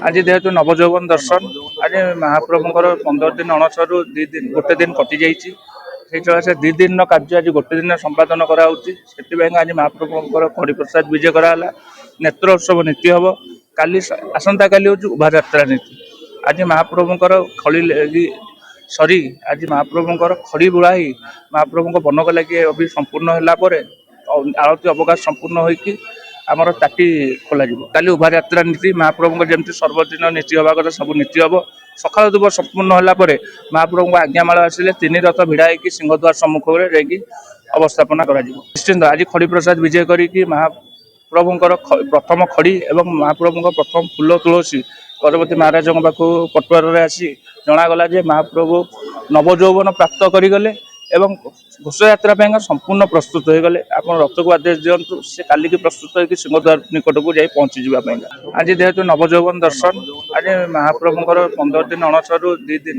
आज जेहेतु नवजौवन दर्शन आज महाप्रभुंर 15 दिन अणसरू गोटे दिन कटि जाइए से 2 दिन कार्य आज गोटे दिन संपादन कराई आज महाप्रभुंर खड़ी प्रसाद विजय कराला नेत्रोत्सव नीति हम काली आसंता काली हूँ उभा यात्रा नीति आज महाप्रभुंर खड़ी सरी आज महाप्रभुंर खड़ी बुलाई महाप्रभु बनक लगे अभी संपूर्ण होगापर आरती अवकाश संपूर्ण होगी आमर ताटी खोल काली उभा यात्रा नीति महाप्रभु जमी सर्वदिन नीति हवा कथा सब नीति हम सकाल दुब संपूर्ण होगापर महाप्रभु आज्ञामाल आसिले 3 रथ भिड़ा होगी सिंहद्वार सम्मुख में जाकि अवस्थापना कर निश्चिंत आज खड़ी प्रसाद विजय करी महाप्रभुंर प्रथम खड़ी एवं महाप्रभु प्रथम फूल तुलसी गजपति महाराज पाखु पटुआर आसी जनागला जे महाप्रभु नवजौवन प्राप्त करगले एवं घोष यात्रा संपूर्ण प्रस्तुत हो गले आप रथ को आदेश दिंतु से काली की प्रस्तुत हो सिंहद्वार निकट को जाई पहुंची जावाई आज जेहेतु नवजौवन दर्शन आज महाप्रभुंर 15 दिन अणसरू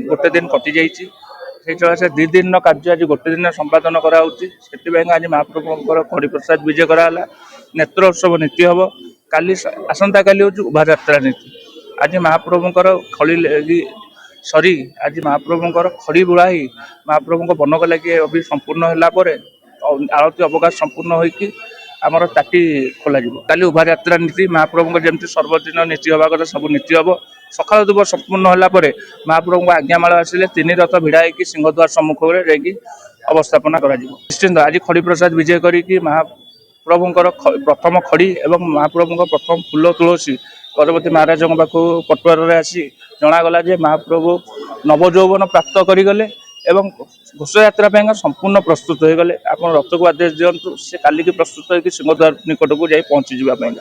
गोटे दिन कटि जाइए से 2 दिन कार्य आज गोटे दिन संपादन कराई आज महाप्रभुंर खड़ी प्रसाद विजय कराला नेत्रोत्सव नीति हम काली आसंता काली हूँ उभा यात्रा नीति आज महाप्रभुंर खड़ी सरी आज महाप्रभुंर खड़ी बुलाई महाप्रभु बनक लगे अभी संपूर्ण होगापर आरती अवकाश संपूर्ण होगी आमर ताटी खोल काली उभा यात्रा नीति महाप्रभु जमी सर्वदिन नीति हवा कथा सब नीति हम सकाल दुब संपूर्ण होगापर महाप्रभु आज्ञामाल आसिले 3 रथ भिड़ा होगी सिंहद्वार सम्मुख में जाकि अवस्थापना कर निश्चिंत आज खड़ी प्रसाद विजय करी महाप्रभुंर प्रथम खड़ी एवं महाप्रभु प्रथम फूल तुलसी गजपति महाराज पाखु पटुआर आसी जनागला जे महाप्रभु नवजौवन प्राप्त करगले एवं घोष यात्रा संपूर्ण प्रस्तुत हो गले आप रथ को आदेश दिंतु से काली की प्रस्तुत हो सिंहद्वार निकट को जाई पहुंची जावाई।